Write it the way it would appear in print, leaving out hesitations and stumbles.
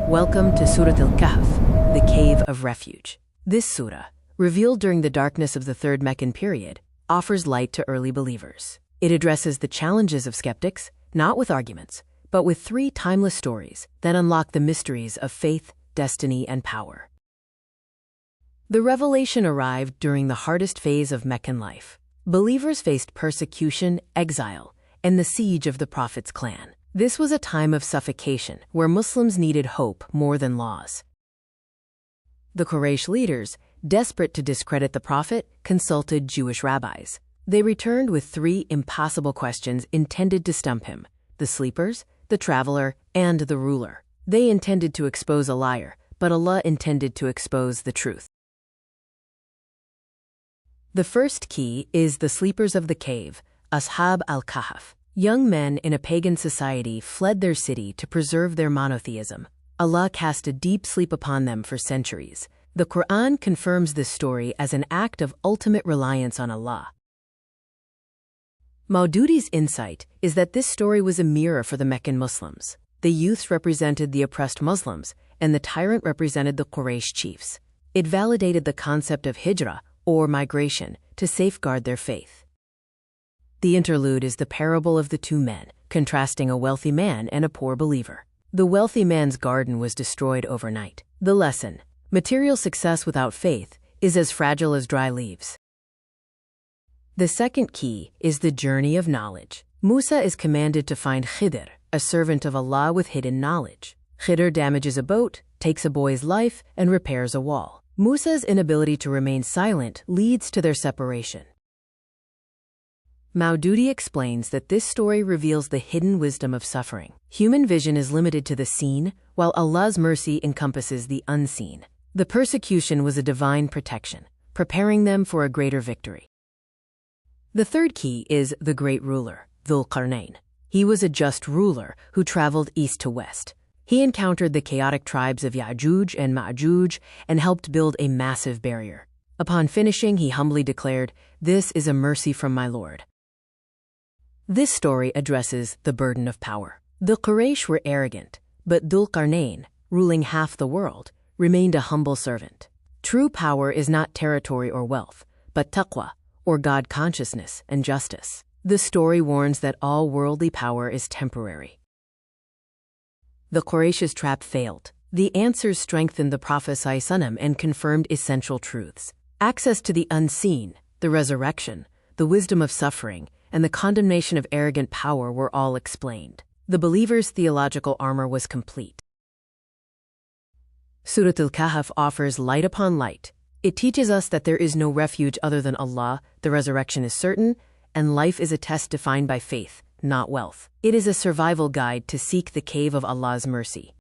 Welcome to Surah Al-Kahf, the Cave of Refuge. This surah, revealed during the darkness of the Third Meccan period, offers light to early believers. It addresses the challenges of skeptics, not with arguments, but with three timeless stories that unlock the mysteries of faith, destiny, and power. The revelation arrived during the hardest phase of Meccan life. Believers faced persecution, exile, and the siege of the Prophet's clan. This was a time of suffocation where Muslims needed hope more than laws. The Quraysh leaders, desperate to discredit the Prophet, consulted Jewish rabbis. They returned with three impossible questions intended to stump him: the sleepers, the traveler, and the ruler. They intended to expose a liar, but Allah intended to expose the truth. The first key is the sleepers of the cave, Ashab al-Kahf. Young men in a pagan society fled their city to preserve their monotheism. Allah cast a deep sleep upon them for centuries. The Quran confirms this story as an act of ultimate reliance on Allah. Maududi's insight is that this story was a mirror for the Meccan Muslims. The youths represented the oppressed Muslims, and the tyrant represented the Quraysh chiefs. It validated the concept of hijrah, or migration, to safeguard their faith. The interlude is the parable of the two men, contrasting a wealthy man and a poor believer. The wealthy man's garden was destroyed overnight. The lesson: material success without faith is as fragile as dry leaves. The second key is the journey of knowledge. Musa is commanded to find Khidr, a servant of Allah with hidden knowledge. Khidr damages a boat, takes a boy's life, and repairs a wall. Musa's inability to remain silent leads to their separation. Maududi explains that this story reveals the hidden wisdom of suffering. Human vision is limited to the seen, while Allah's mercy encompasses the unseen. The persecution was a divine protection, preparing them for a greater victory. The third key is the great ruler, Dhul Qarnayn. He was a just ruler who traveled east to west. He encountered the chaotic tribes of Ya'juj and Ma'juj and helped build a massive barrier. Upon finishing, he humbly declared, "This is a mercy from my Lord." This story addresses the burden of power. The Quraysh were arrogant, but Dhul Qarnayn, ruling half the world, remained a humble servant. True power is not territory or wealth, but taqwa, or God consciousness and justice. The story warns that all worldly power is temporary. The Quraysh's trap failed. The answers strengthened the Prophet ﷺ and confirmed essential truths. Access to the unseen, the resurrection, the wisdom of suffering, and the condemnation of arrogant power were all explained. The believer's theological armor was complete. Surah Al-Kahf offers light upon light. It teaches us that there is no refuge other than Allah, the resurrection is certain, and life is a test defined by faith, not wealth. It is a survival guide to seek the cave of Allah's mercy.